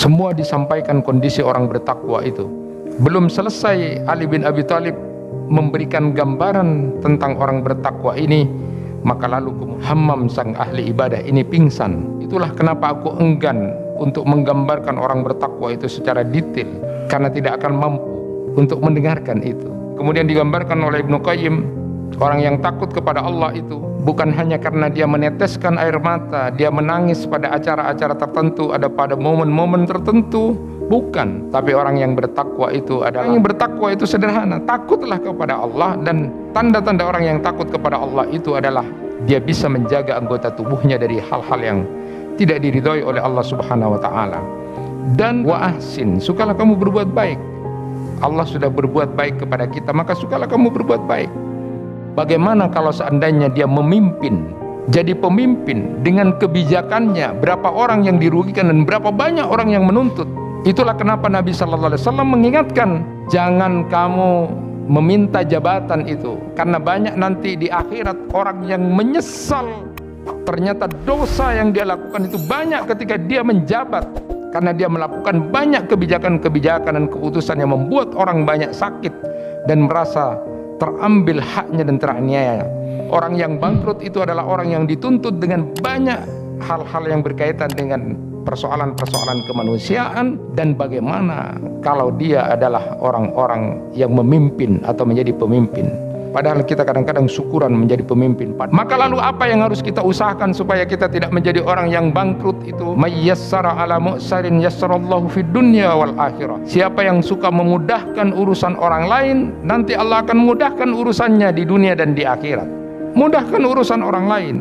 Semua disampaikan kondisi orang bertakwa itu. Belum selesai Ali bin Abi Thalib memberikan gambaran tentang orang bertakwa ini, maka lalu Hammam sang ahli ibadah ini pingsan. Itulah kenapa aku enggan untuk menggambarkan orang bertakwa itu secara detail, karena tidak akan mampu untuk mendengarkan itu. Kemudian digambarkan oleh Ibnu Qayyim, orang yang takut kepada Allah itu bukan hanya karena dia meneteskan air mata, dia menangis pada acara-acara tertentu, ada pada momen-momen tertentu, bukan. Tapi orang yang bertakwa itu adalah, orang yang bertakwa itu sederhana, takutlah kepada Allah. Dan tanda-tanda orang yang takut kepada Allah itu adalah dia bisa menjaga anggota tubuhnya dari hal-hal yang tidak diridhoi oleh Allah Subhanahu wa taala. Dan wa ahsin, sukalah kamu berbuat baik. Allah sudah berbuat baik kepada kita, maka sukalah kamu berbuat baik. Bagaimana kalau seandainya dia memimpin, jadi pemimpin dengan kebijakannya, berapa orang yang dirugikan dan berapa banyak orang yang menuntut. Itulah kenapa Nabi sallallahu alaihi wasallam mengingatkan, jangan kamu meminta jabatan itu, karena banyak nanti di akhirat orang yang menyesal ternyata dosa yang dia lakukan itu banyak ketika dia menjabat, karena dia melakukan banyak kebijakan-kebijakan dan keputusan yang membuat orang banyak sakit dan merasa terambil haknya dan teraniaya. Orang yang bangkrut itu adalah orang yang dituntut dengan banyak hal-hal yang berkaitan dengan persoalan-persoalan kemanusiaan. Dan bagaimana kalau dia adalah orang-orang yang memimpin atau menjadi pemimpin, padahal kita kadang-kadang syukuran menjadi pemimpin. Maka lalu apa yang harus kita usahakan supaya kita tidak menjadi orang yang bangkrut itu? Mayyassara ala mu'sarin yassarallahu fid dunya wal akhirah. Siapa yang suka memudahkan urusan orang lain, nanti Allah akan memudahkan urusannya di dunia dan di akhirat. Mudahkan urusan orang lain,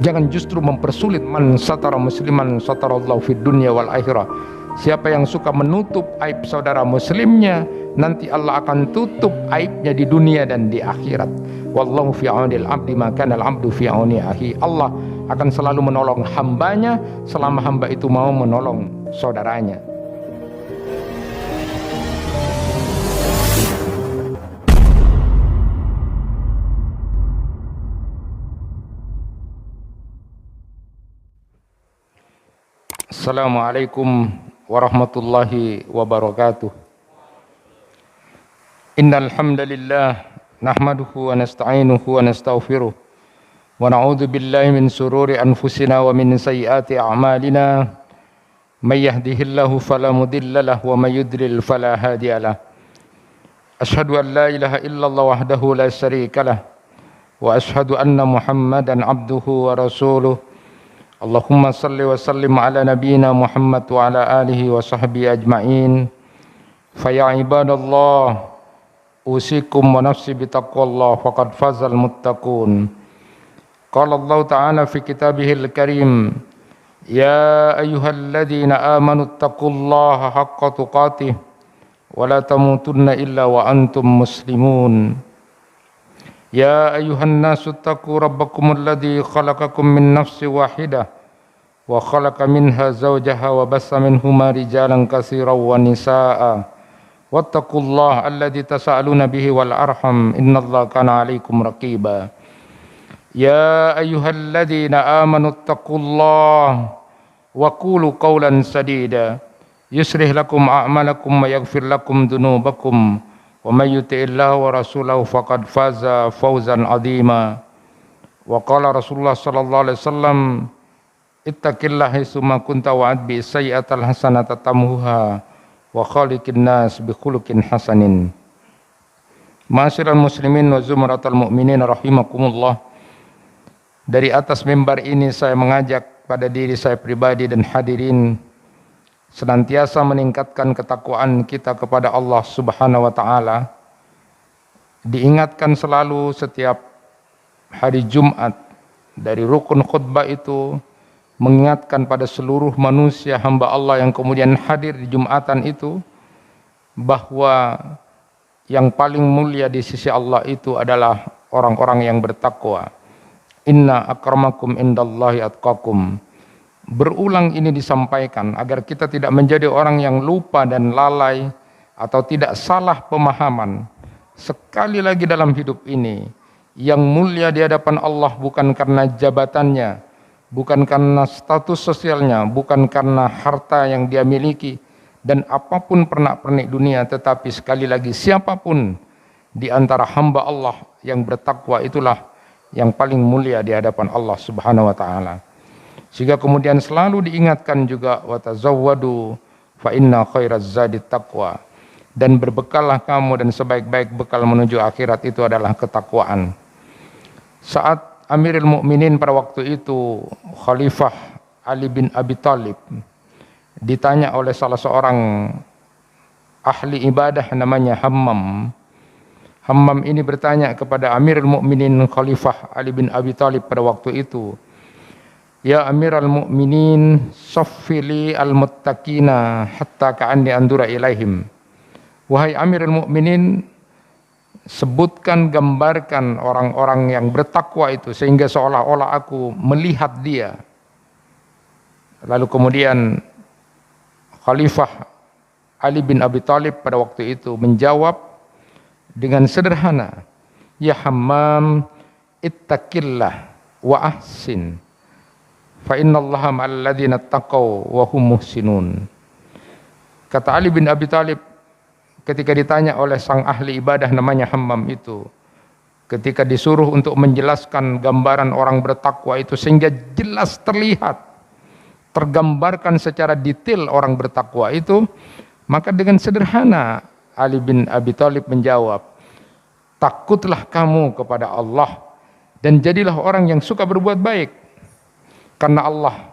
jangan justru mempersulit. Man satara musliman satarallahu fid dunya wal akhirah. Siapa yang suka menutup aib saudara muslimnya, nanti Allah akan tutup aibnya di dunia dan di akhirat. Wallahu fi aunil abdi ma kana al abdu fi auni akhi. Allah akan selalu menolong hambanya selama hamba itu mau menolong saudaranya. Assalamualaikum warahmatullahi wabarakatuh. Innal hamdalillah nahmaduhu wa nasta'inuhu wa nastaghfiruh wa na'udzu billahi min sururi anfusina wa min sayyiati a'malina. May yahdihillahu fala mudilla lahu wa may yudlil fala hadiyalah. Asyhadu an la ilaha illallah wahdahu la syarikalah wa asyhadu anna Muhammadan abduhu wa rasuluh. Allahumma salli wa sallim ala nabiyyina Muhammad wa ala alihi wa sahbihi ajma'in. Fa ya ibadallah, usikum wa nafsi bitaqwallah faqad fazal muttaqun. Qala Allah ta'ala fi kitabihil karim, ya ayyuhalladzina amanu taqullaha haqqa tuqatih wa la tamutunna illa wa antum muslimun. Ya ayuhan nasu taqu rabbakumul ladzi khalaqakum min nafsin wahidah wa khalaqa minha zawjaha wa bassa minhuma rijalan katsiran wa nisaa'a wattaqullaha alladzi tasaaluna bihi wal arham innallaha kana 'alaikum raqiba. Ya ayyuhalladzina amanu taqullaha wa qulu qawlan sadida yuslih lakum a'malakum wa yaghfir lakum dhunubakum wa may yuti'illahu wa rasulahu faqad faza fawzan 'azima. Wa qala Rasulullah sallallahu alaihi wasallam, ittaqillaha haitsuma kunta wa adbi sayyi'atal hasanata tamhuha wa khaliqin nas bi khuluqin hasanin. Ma'asyiral muslimin wa zumratal mu'minin rahimakumullah. Dari atas mimbar ini saya mengajak pada diri saya pribadi dan hadirin senantiasa meningkatkan ketakwaan kita kepada Allah Subhanahu wa taala. Diingatkan selalu setiap hari Jumat dari rukun khutbah itu, mengingatkan pada seluruh manusia hamba Allah yang kemudian hadir di Jumatan itu, bahwa yang paling mulia di sisi Allah itu adalah orang-orang yang bertakwa. Inna akramakum indallahi atqakum. Berulang ini disampaikan agar kita tidak menjadi orang yang lupa dan lalai atau tidak salah pemahaman. Sekali lagi dalam hidup ini, yang mulia di hadapan Allah bukan karena jabatannya, bukan karena status sosialnya, bukan karena harta yang dia miliki, dan apapun pernak-pernik dunia, tetapi sekali lagi siapapun di antara hamba Allah yang bertakwa itulah yang paling mulia di hadapan Allah Subhanahu wa taala. Sehingga kemudian selalu diingatkan juga wa tazawwadu fa inna khairaz zadi taqwa, dan berbekallah kamu dan sebaik-baik bekal menuju akhirat itu adalah ketakwaan. Saat Amirul Mukminin pada waktu itu Khalifah Ali bin Abi Thalib ditanya oleh salah seorang ahli ibadah namanya Hammam. Hammam ini bertanya kepada Amirul Mukminin Khalifah Ali bin Abi Thalib pada waktu itu, "Ya Amirul Mukminin, saffili al-muttaqina hatta ka'anni andura ilaihim." Wahai Amirul Mukminin, sebutkan, gambarkan orang-orang yang bertakwa itu sehingga seolah-olah aku melihat dia. Lalu kemudian Khalifah Ali bin Abi Thalib pada waktu itu menjawab dengan sederhana, "Ya Hammam, ittaqillah wa ahsin, fa innallaha ma'al ladzina taqaw wa hum muhsinun." Kata Ali bin Abi Thalib ketika ditanya oleh sang ahli ibadah namanya Hammam itu, ketika disuruh untuk menjelaskan gambaran orang bertakwa itu sehingga jelas terlihat, tergambarkan secara detail orang bertakwa itu, maka dengan sederhana Ali bin Abi Thalib menjawab, "Takutlah kamu kepada Allah dan jadilah orang yang suka berbuat baik, karena Allah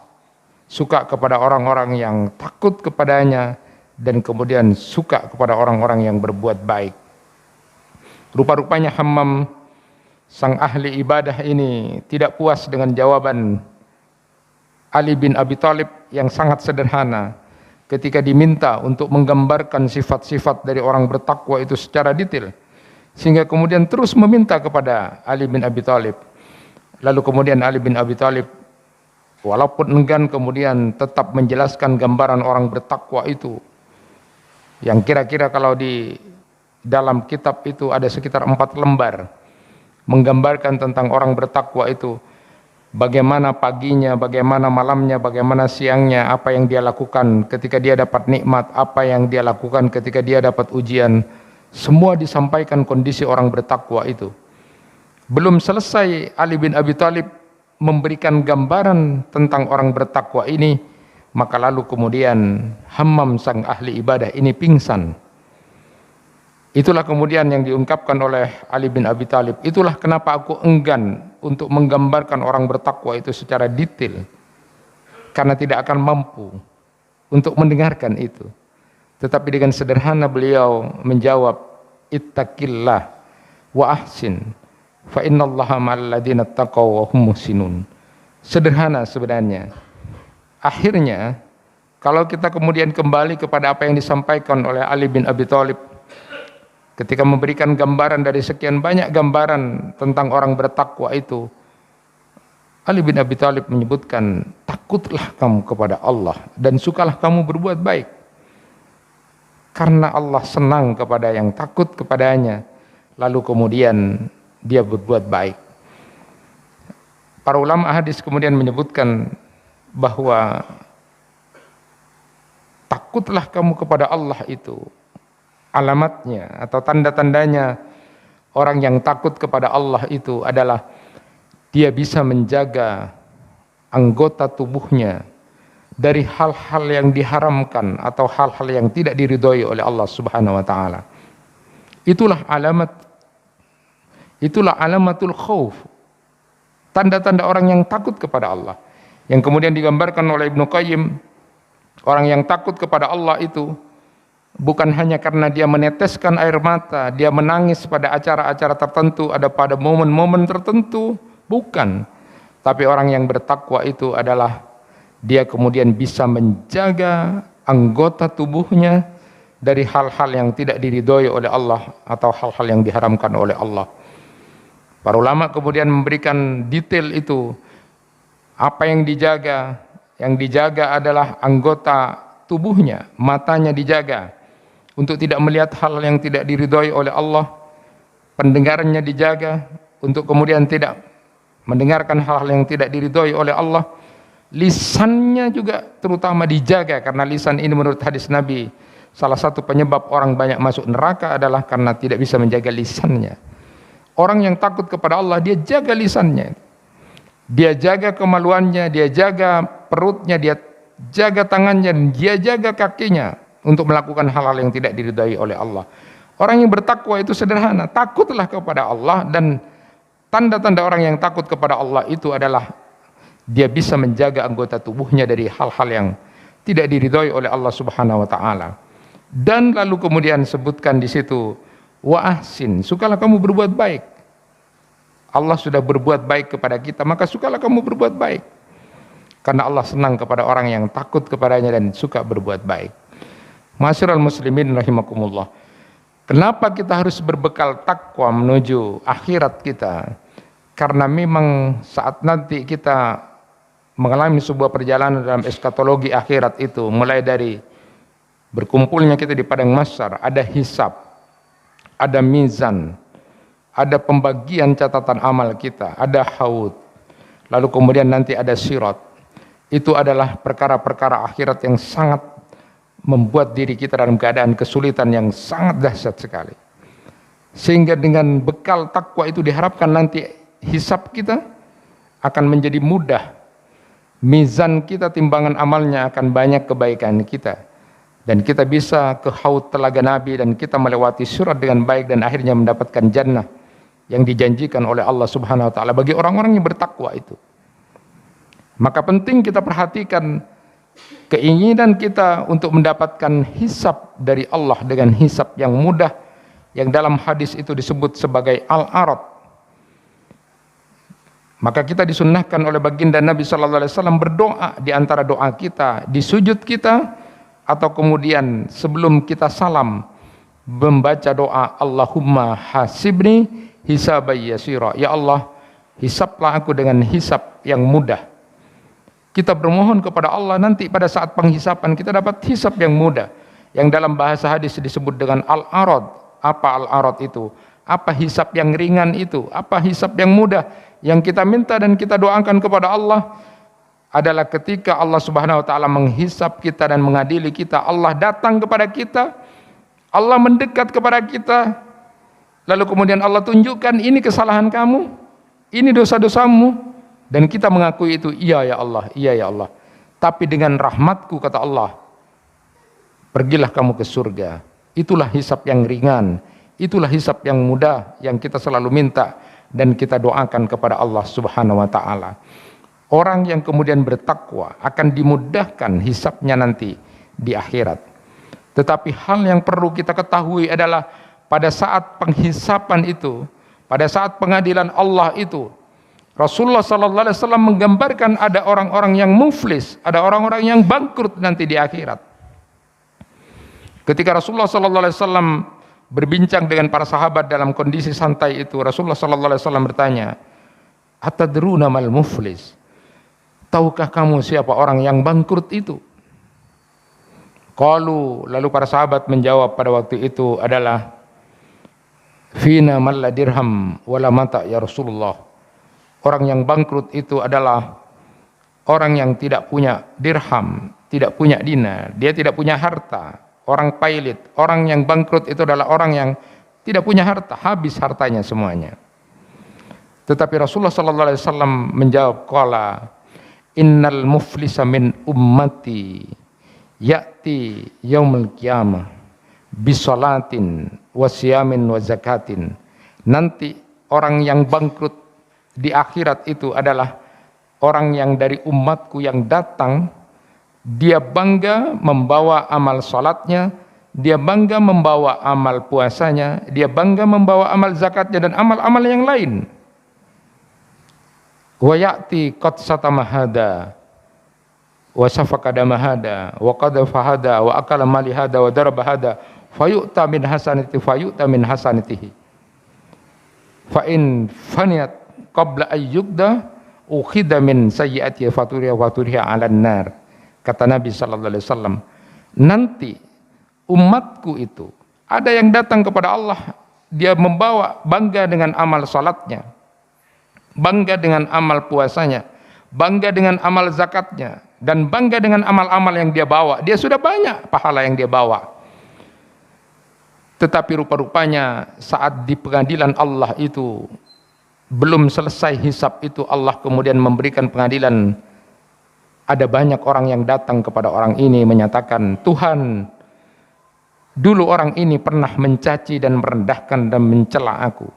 suka kepada orang-orang yang takut kepadanya dan kemudian suka kepada orang-orang yang berbuat baik." Rupa-rupanya Hammam, sang ahli ibadah ini, tidak puas dengan jawaban Ali bin Abi Thalib yang sangat sederhana ketika diminta untuk menggambarkan sifat-sifat dari orang bertakwa itu secara detail, sehingga kemudian terus meminta kepada Ali bin Abi Thalib. Lalu kemudian Ali bin Abi Thalib walaupun enggan kemudian tetap menjelaskan gambaran orang bertakwa itu, yang kira-kira kalau di dalam kitab itu ada sekitar 4 lembar menggambarkan tentang orang bertakwa itu, bagaimana paginya, bagaimana malamnya, bagaimana siangnya, apa yang dia lakukan ketika dia dapat nikmat, apa yang dia lakukan ketika dia dapat ujian. Semua disampaikan kondisi orang bertakwa itu. Belum selesai Ali bin Abi Thalib memberikan gambaran tentang orang bertakwa ini, maka lalu kemudian Hammam sang ahli ibadah ini pingsan. Itulah kemudian yang diungkapkan oleh Ali bin Abi Thalib. Itulah kenapa aku enggan untuk menggambarkan orang bertakwa itu secara detail, karena tidak akan mampu untuk mendengarkan itu. Tetapi dengan sederhana beliau menjawab, "Ittaqillah wa ahsin, fa innallaha ma'al ladzina taqaw wa hum muhsinun." Sederhana sebenarnya. Akhirnya, kalau kita kemudian kembali kepada apa yang disampaikan oleh Ali bin Abi Thalib ketika memberikan gambaran dari sekian banyak gambaran tentang orang bertakwa itu, Ali bin Abi Thalib menyebutkan, "Takutlah kamu kepada Allah dan sukalah kamu berbuat baik, karena Allah senang kepada yang takut kepadanya." Lalu kemudian dia berbuat baik. Para ulama hadis kemudian menyebutkan bahwa takutlah kamu kepada Allah itu alamatnya atau tanda-tandanya orang yang takut kepada Allah itu adalah dia bisa menjaga anggota tubuhnya dari hal-hal yang diharamkan atau hal-hal yang tidak diridhoi oleh Allah Subhanahu wa taala. Itulah alamatul khauf, tanda-tanda orang yang takut kepada Allah, yang kemudian digambarkan oleh Ibnu Qayyim. Orang yang takut kepada Allah itu bukan hanya karena dia meneteskan air mata, dia menangis pada acara-acara tertentu, ada pada momen-momen tertentu, bukan. Tapi orang yang bertakwa itu adalah dia kemudian bisa menjaga anggota tubuhnya dari hal-hal yang tidak diridhoi oleh Allah atau hal-hal yang diharamkan oleh Allah. Para ulama kemudian memberikan detail itu. Apa yang dijaga? Yang dijaga adalah anggota tubuhnya, matanya dijaga untuk tidak melihat hal yang tidak diridhoi oleh Allah, pendengarannya dijaga untuk kemudian tidak mendengarkan hal-hal yang tidak diridhoi oleh Allah, Lisannya juga terutama dijaga, karena lisan ini menurut hadis Nabi salah satu penyebab orang banyak masuk neraka adalah karena tidak bisa menjaga lisannya. Orang yang takut kepada Allah, dia jaga lisannya, dia jaga kemaluannya, dia jaga perutnya, dia jaga tangannya, dan dia jaga kakinya untuk melakukan hal-hal yang tidak diridai oleh Allah. Orang yang bertakwa itu sederhana, takutlah kepada Allah, dan tanda-tanda orang yang takut kepada Allah itu adalah dia bisa menjaga anggota tubuhnya dari hal-hal yang tidak diridhoi oleh Allah Subhanahu wa taala. Dan lalu kemudian sebutkan di situ, wa ahsin, sukalah kamu berbuat baik. Allah sudah berbuat baik kepada kita, maka sukalah kamu berbuat baik. Karena Allah senang kepada orang yang takut kepadanya dan suka berbuat baik. Ma'asyiral muslimin rahimakumullah. Kenapa kita harus berbekal takwa menuju akhirat kita? Karena memang saat nanti kita mengalami sebuah perjalanan dalam eskatologi akhirat itu, mulai dari berkumpulnya kita di padang mahsyar, ada hisab, ada mizan, ada pembagian catatan amal kita, ada haud, lalu kemudian nanti ada sirat. Itu adalah perkara-perkara akhirat yang sangat membuat diri kita dalam keadaan kesulitan yang sangat dahsyat sekali. Sehingga dengan bekal takwa itu diharapkan nanti hisab kita akan menjadi mudah. Mizan kita, timbangan amalnya akan banyak kebaikan kita. Dan kita bisa ke haud telaga Nabi dan kita melewati sirat dengan baik dan akhirnya mendapatkan jannah yang dijanjikan oleh Allah Subhanahu wa taala bagi orang-orang yang bertakwa itu. Maka penting kita perhatikan keinginan kita untuk mendapatkan hisab dari Allah dengan hisab yang mudah, yang dalam hadis itu disebut sebagai al-arad. Maka kita disunnahkan oleh baginda Nabi sallallahu alaihi wasallam berdoa di antara doa kita, di sujud kita, atau kemudian sebelum kita salam membaca doa Allahumma hasibni hisabai yasira. Ya Allah, hisablah aku dengan hisab yang mudah. Kita bermohon kepada Allah nanti pada saat penghisapan kita dapat hisab yang mudah, yang dalam bahasa hadis disebut dengan al-arad. Apa al-arad itu? Apa hisab yang ringan itu? Apa hisab yang mudah? Yang kita minta dan kita doakan kepada Allah adalah ketika Allah Subhanahu wa taala menghisab kita dan mengadili kita, Allah datang kepada kita, Allah mendekat kepada kita, lalu kemudian Allah tunjukkan ini kesalahan kamu, ini dosa-dosamu, dan kita mengakui itu, iya ya Allah, iya ya Allah. Tapi dengan rahmatku, kata Allah, pergilah kamu ke surga. Itulah hisab yang ringan, itulah hisab yang mudah yang kita selalu minta dan kita doakan kepada Allah Subhanahu wa taala. Orang yang kemudian bertakwa akan dimudahkan hisabnya nanti di akhirat. Tetapi hal yang perlu kita ketahui adalah pada saat penghisapan itu, pada saat pengadilan Allah itu, Rasulullah sallallahu alaihi wasallam menggambarkan ada orang-orang yang muflis, ada orang-orang yang bangkrut nanti di akhirat. Ketika Rasulullah sallallahu alaihi wasallam berbincang dengan para sahabat dalam kondisi santai itu, Rasulullah sallallahu alaihi wasallam bertanya, "Atadruna mal muflis?" Tahukah kamu siapa orang yang bangkrut itu? Qalu, lalu para sahabat menjawab pada waktu itu adalah fina man la dirham wala mata ya Rasulullah. Orang yang bangkrut itu adalah orang yang tidak punya dirham, tidak punya dinar, dia tidak punya harta. Orang pailit, orang yang bangkrut itu adalah orang yang tidak punya harta, habis hartanya semuanya. Tetapi Rasulullah sallallahu alaihi wasallam menjawab, qala innal muflisa min ummati ya'ti yaumul qiyamah bisolatin wa siyamin wa zakatin. Nanti orang yang bangkrut di akhirat itu adalah orang yang dari umatku yang datang, dia bangga membawa amal salatnya, dia bangga membawa amal puasanya, dia bangga membawa amal zakatnya dan amal-amal yang lain. Wa ya'ti qad satama hada wa safaka dama hada wa qadhafa hada wa akala mali hada wa daraba hada fayu'ta min hasanatihi fa in faniyat qabla ayyuqda ukhidha min sayyi'ati faturiha 'alan nar. Kata Nabi sallallahu alaihi wasallam, nanti umatku itu ada yang datang kepada Allah, dia membawa bangga dengan amal salatnya, bangga dengan amal puasanya, bangga dengan amal zakatnya, dan bangga dengan amal-amal yang dia bawa. Dia sudah banyak pahala yang dia bawa. Tetapi rupa-rupanya saat di pengadilan Allah itu belum selesai hisab itu, Allah kemudian memberikan pengadilan. Ada banyak orang yang datang kepada orang ini menyatakan, Tuhan, dulu orang ini pernah mencaci dan merendahkan dan mencela aku.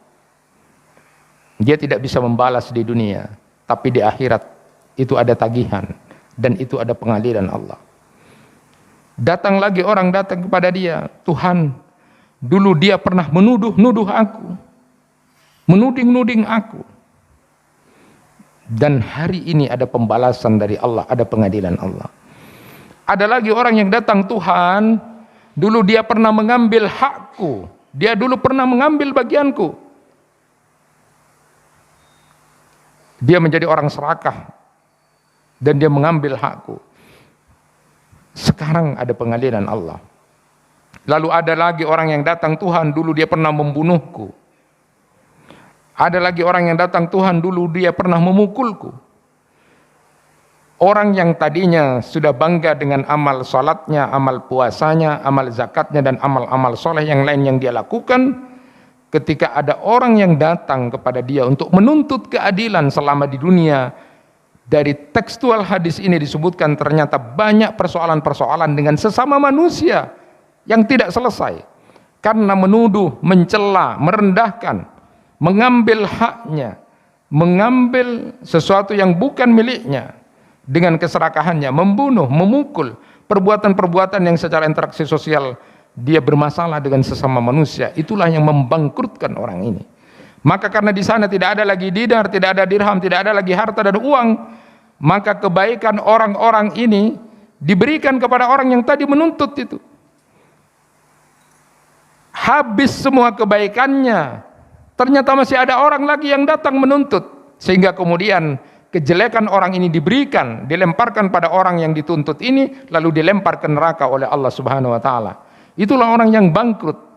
Dia tidak bisa membalas di dunia, tapi di akhirat itu ada tagihan dan itu ada pengadilan Allah. Datang lagi orang datang kepada dia, Tuhan, dulu dia pernah menuduh-nuduh aku, menuding-nuding aku. Dan hari ini ada pembalasan dari Allah, ada pengadilan Allah. Ada lagi orang yang datang, Tuhan, dulu dia pernah mengambil hakku, dia dulu pernah mengambil bagianku. Dia menjadi orang serakah dan dia mengambil hakku. Sekarang ada pengadilan Allah. Lalu ada lagi orang yang datang, Tuhan, dulu dia pernah membunuhku. Ada lagi orang yang datang, Tuhan, dulu dia pernah memukulku. Orang yang tadinya sudah bangga dengan amal salatnya, amal puasanya, amal zakatnya, dan amal-amal soleh yang lain yang dia lakukan, ketika ada orang yang datang kepada dia untuk menuntut keadilan selama di dunia, dari tekstual hadis ini disebutkan ternyata banyak persoalan-persoalan dengan sesama manusia yang tidak selesai. Karena menuduh, mencela, merendahkan, mengambil haknya, mengambil sesuatu yang bukan miliknya dengan keserakahannya, membunuh, memukul, perbuatan-perbuatan yang secara interaksi sosial dia bermasalah dengan sesama manusia. Itulah yang membangkrutkan orang ini. Maka karena di sana tidak ada lagi dinar, tidak ada dirham, tidak ada lagi harta dan uang, maka kebaikan orang-orang ini diberikan kepada orang yang tadi menuntut itu. Habis semua kebaikannya, ternyata masih ada orang lagi yang datang menuntut, sehingga kemudian kejelekan orang ini diberikan, dilemparkan pada orang yang dituntut ini, lalu dilempar ke neraka oleh Allah Subhanahu wa taala. Itulah orang yang bangkrut.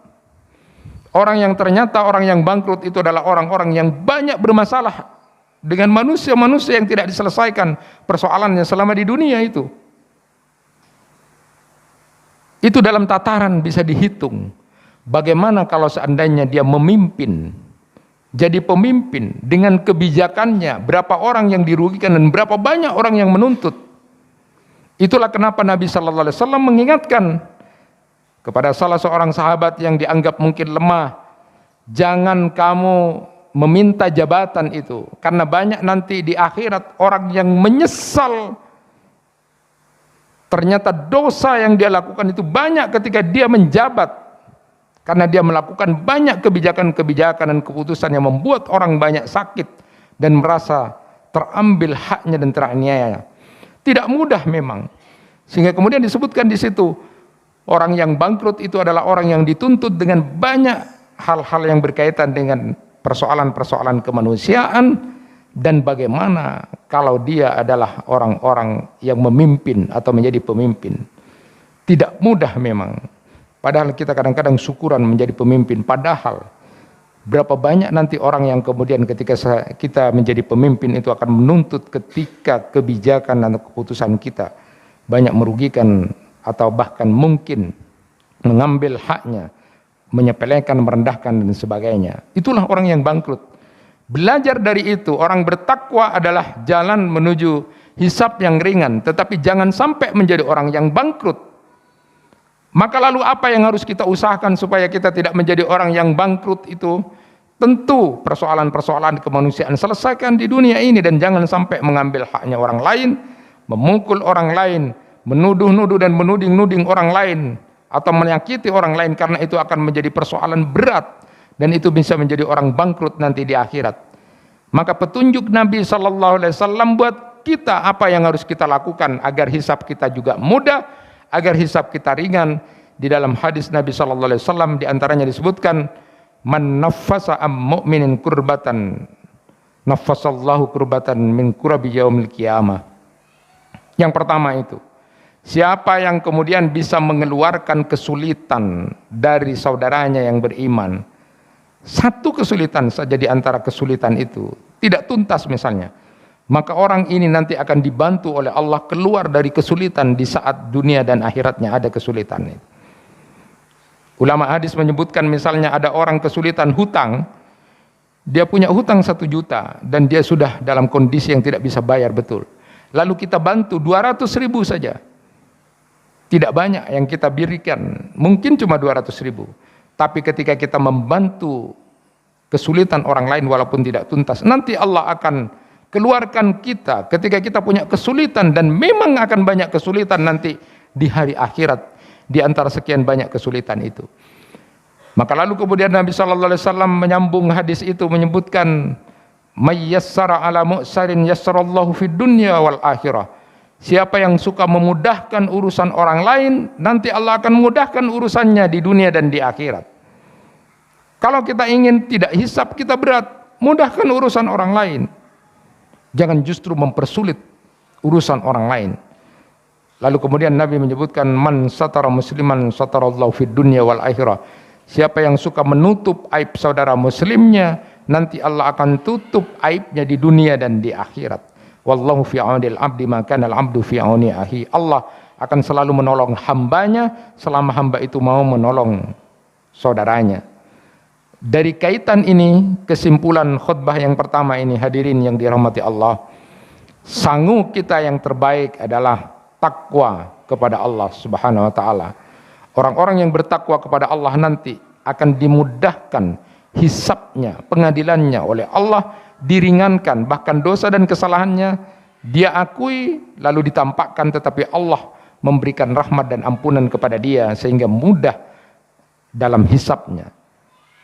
Orang yang ternyata orang yang bangkrut itu adalah orang-orang yang banyak bermasalah dengan manusia-manusia yang tidak diselesaikan persoalannya selama di dunia itu. Itu dalam tataran bisa dihitung. Bagaimana kalau seandainya dia memimpin, jadi pemimpin dengan kebijakannya, berapa orang yang dirugikan dan berapa banyak orang yang menuntut. Itulah kenapa Nabi sallallahu alaihi wasallam mengingatkan kepada salah seorang sahabat yang dianggap mungkin lemah, jangan kamu meminta jabatan itu, karena banyak nanti di akhirat orang yang menyesal ternyata dosa yang dia lakukan itu banyak ketika dia menjabat. Karena dia melakukan banyak kebijakan-kebijakan dan keputusan yang membuat orang banyak sakit dan merasa terambil haknya dan teraniaya. Tidak mudah memang. Sehingga kemudian disebutkan di situ, orang yang bangkrut itu adalah orang yang dituntut dengan banyak hal-hal yang berkaitan dengan persoalan-persoalan kemanusiaan, dan bagaimana kalau dia adalah orang-orang yang memimpin atau menjadi pemimpin. Tidak mudah memang. Padahal kita kadang-kadang syukuran menjadi pemimpin. Padahal berapa banyak nanti orang yang kemudian ketika kita menjadi pemimpin itu akan menuntut ketika kebijakan dan keputusan kita banyak merugikan atau bahkan mungkin mengambil haknya, menyepelekan, merendahkan dan sebagainya. Itulah orang yang bangkrut. Belajar dari itu, orang bertakwa adalah jalan menuju hisab yang ringan, tetapi jangan sampai menjadi orang yang bangkrut. Maka lalu apa yang harus kita usahakan supaya kita tidak menjadi orang yang bangkrut itu? Tentu persoalan-persoalan kemanusiaan selesaikan di dunia ini, dan jangan sampai mengambil haknya orang lain, memukul orang lain, menuduh-nuduh dan menuding-nuding orang lain, atau menyakiti orang lain, karena itu akan menjadi persoalan berat dan itu bisa menjadi orang bangkrut nanti di akhirat. Maka petunjuk Nabi sallallahu alaihi wasallam buat kita apa yang harus kita lakukan agar hisab kita juga mudah, agar hisab kita ringan. Di dalam hadis Nabi sallallahu alaihi wasallam di antaranya disebutkan, man naffasa am mu'minin kurbatan naffasallahu kurbatan min kurabi yaumil qiyamah. Yang pertama itu, siapa yang kemudian bisa mengeluarkan kesulitan dari saudaranya yang beriman, satu kesulitan saja di antara kesulitan itu tidak tuntas misalnya, maka orang ini nanti akan dibantu oleh Allah keluar dari kesulitan di saat dunia dan akhiratnya ada kesulitan. Ulama hadis menyebutkan misalnya ada orang kesulitan hutang, dia punya hutang 1 juta dan dia sudah dalam kondisi yang tidak bisa bayar betul. Lalu kita bantu 200.000 saja. Tidak banyak yang kita berikan, mungkin cuma 200.000. Tapi ketika kita membantu kesulitan orang lain walaupun tidak tuntas, nanti Allah akan keluarkan kita ketika kita punya kesulitan, dan memang akan banyak kesulitan nanti di hari akhirat di antara sekian banyak kesulitan itu. Maka lalu kemudian Nabi sallallahu alaihi wasallam menyambung hadis itu menyebutkan, may yassara ala mu'sarin yassarallahu fid dunya wal akhirah. Siapa yang suka memudahkan urusan orang lain, nanti Allah akan memudahkan urusannya di dunia dan di akhirat. Kalau kita ingin tidak hisab kita berat, mudahkan urusan orang lain. Jangan justru mempersulit urusan orang lain. Lalu kemudian Nabi menyebutkan, man satara musliman satarallahu fid dunya wal akhirah. Siapa yang suka menutup aib saudara muslimnya, nanti Allah akan tutup aibnya di dunia dan di akhirat. Wallahu fi aunil abdi ma kana al abdu fi auni akhi. Allah akan selalu menolong hambanya selama hamba itu mau menolong saudaranya. Dari kaitan ini, kesimpulan khutbah yang pertama ini, hadirin yang dirahmati Allah, sangu kita yang terbaik adalah takwa kepada Allah Subhanahu wa taala. Orang-orang yang bertakwa kepada Allah nanti akan dimudahkan hisabnya, pengadilannya oleh Allah, diringankan, bahkan dosa dan kesalahannya dia akui lalu ditampakkan, tetapi Allah memberikan rahmat dan ampunan kepada dia sehingga mudah dalam hisabnya.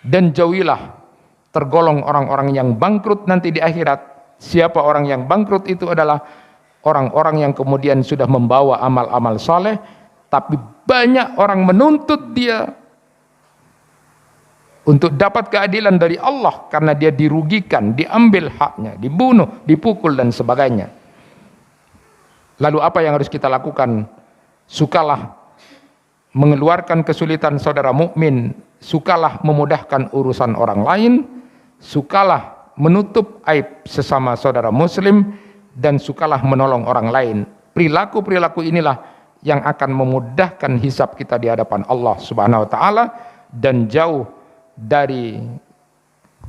Dan jauhilah tergolong orang-orang yang bangkrut nanti di akhirat. Siapa orang yang bangkrut? Itu adalah orang-orang yang kemudian sudah membawa amal-amal saleh, tapi banyak orang menuntut dia untuk dapat keadilan dari Allah karena dia dirugikan, diambil haknya, dibunuh, dipukul dan sebagainya. Lalu apa yang harus kita lakukan? Sukalah mengeluarkan kesulitan saudara mukmin, sukalah memudahkan urusan orang lain, sukalah menutup aib sesama saudara muslim, dan sukalah menolong orang lain. Perilaku-perilaku inilah yang akan memudahkan hisab kita di hadapan Allah Subhanahu wa taala dan jauh dari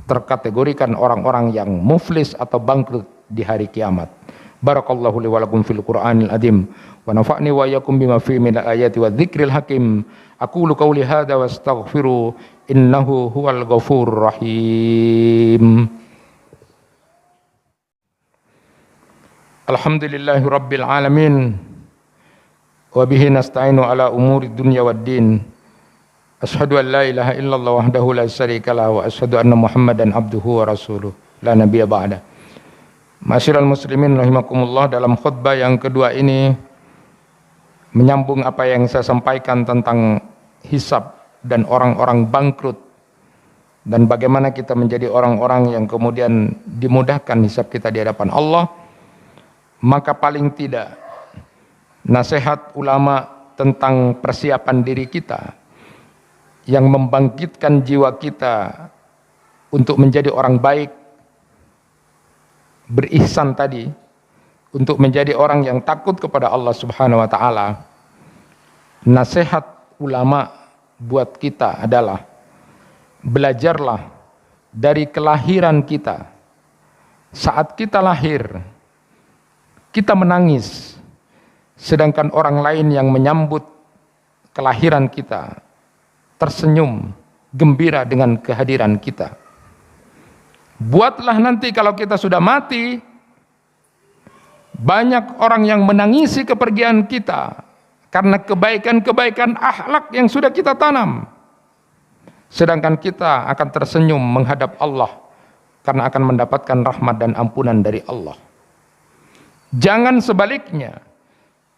terkategorikan orang-orang yang muflis atau bangkrut di hari kiamat. Barakallahu li wa lakum fil Qur'anil azim wa nafa'ni wa iyyakum bima fihi minal ayati wadh-dhikril hakim. Aqulu qawli hadza wastaghfiru innahu huwal ghafurur rahim. Alhamdulillahi rabbil alamin wa bihi nasta'inu ala umuri dunya waddin. Asyhadu an la ilaha illallah wahdahu la syarika lahu wa asyhadu anna Muhammadan abduhu wa rasuluh la nabiyya ba'da. Masyiral muslimin rahimakumullah, dalam khutbah yang kedua ini menyambung apa yang saya sampaikan tentang hisab dan orang-orang bangkrut dan bagaimana kita menjadi orang-orang yang kemudian dimudahkan hisab kita di hadapan Allah. Maka paling tidak nasihat ulama tentang persiapan diri kita yang membangkitkan jiwa kita untuk menjadi orang baik, berihsan tadi, untuk menjadi orang yang takut kepada Allah Subhanahu wa taala. Nasihat ulama buat kita adalah belajarlah dari kelahiran kita. Saat kita lahir, kita menangis, sedangkan orang lain yang menyambut kelahiran kita tersenyum, gembira dengan kehadiran kita. Buatlah nanti kalau kita sudah mati, banyak orang yang menangisi kepergian kita karena kebaikan-kebaikan akhlak yang sudah kita tanam, sedangkan kita akan tersenyum menghadap Allah karena akan mendapatkan rahmat dan ampunan dari Allah. Jangan sebaliknya,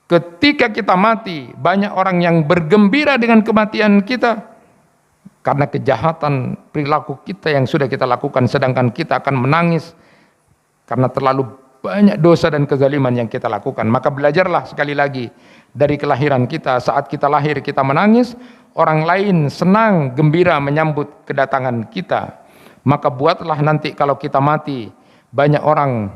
ketika kita mati banyak orang yang bergembira dengan kematian kita karena kejahatan perilaku kita yang sudah kita lakukan, sedangkan kita akan menangis karena terlalu banyak dosa dan kezaliman yang kita lakukan. Maka belajarlah sekali lagi dari kelahiran kita. Saat kita lahir kita menangis, orang lain senang gembira menyambut kedatangan kita. Maka buatlah nanti kalau kita mati banyak orang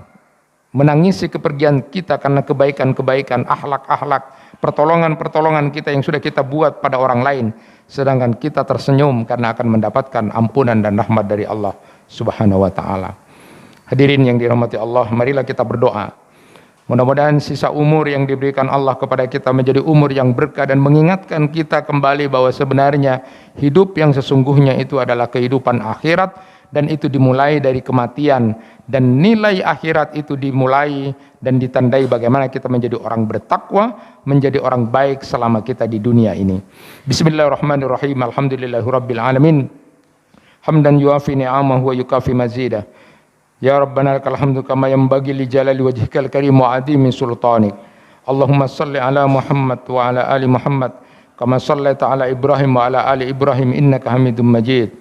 menangisi kepergian kita karena kebaikan-kebaikan, akhlak-akhlak, pertolongan-pertolongan kita yang sudah kita buat pada orang lain, sedangkan kita tersenyum karena akan mendapatkan ampunan dan rahmat dari Allah Subhanahu wa taala. Hadirin yang dirahmati Allah, marilah kita berdoa. Mudah-mudahan sisa umur yang diberikan Allah kepada kita menjadi umur yang berkah dan mengingatkan kita kembali bahwa sebenarnya hidup yang sesungguhnya itu adalah kehidupan akhirat, dan itu dimulai dari kematian, dan nilai akhirat itu dimulai dan ditandai bagaimana kita menjadi orang bertakwa, menjadi orang baik selama kita di dunia ini. Bismillahirrahmanirrahim. Alhamdulillahirabbil alamin. Hamdan yuafi ni'amahu wa yukafi mazidah. Ya Rabbana lakal hamdu kama yanbaghi li jalali wajhikal karim wa adimi sultanik. Allahumma salli ala Muhammad wa ala ali Muhammad kama sallaita ala Ibrahim wa ala ali Ibrahim innaka Hamidum Majid.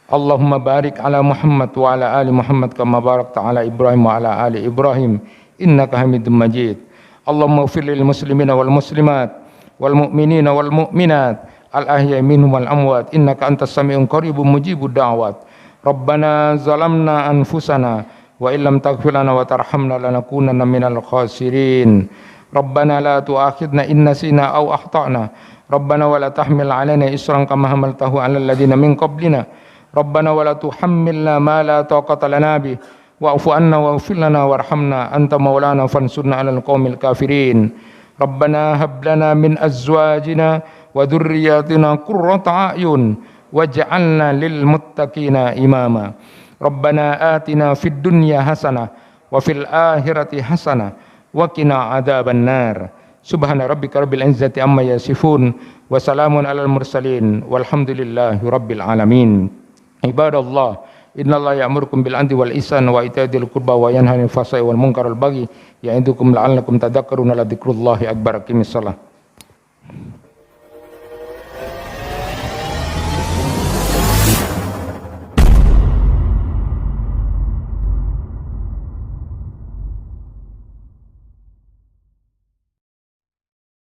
Allahumma barik ala Muhammad wa ala ali Muhammad kama barakta ala Ibrahim wa ala ali Ibrahim innaka Hamidum Majid. Allahumma ighfir lil muslimina wal muslimat wal mu'minina wal mu'minat al ahya'i minhum wal amwat innaka antas sami'un qaribun mujibud da'wat. Rabbana zalamna anfusana wa illam taghfir lana wa tarhamna lanakunanna minal khasirin. Rabbana la tu'akhidna in nasina aw akhtana. Rabbana wa la tahmil 'alaina isran kama hamaltahu 'alal ladzina min qablina. Rabbana wa la tuhammilna ma la taqata lana bih wa'fu 'anna waghfir lana warhamna anta maulana fansurna 'alal qaumil kafirin. Rabbana hab lana min azwajina wa dhurriyyatina qurrata a'yun waj'alna lil muttaqina imama. Rabbana atina fid dunya hasanah wa fil akhirati hasanah wa qina adzaban nar. Subhana rabbika rabbil izzati amma yasifun wa salamun alal mursalin walhamdulillahi rabbil alamin. Ibadallah, innallaha ya'murukum bil 'adli wal ihsan wa ita'i dzil qurba wa yanha 'anil fahsya'i wal munkari wal baghi ya'idukum la'allakum tadhakkaruna. La dzikrullahi akbar. Aqimish shalah.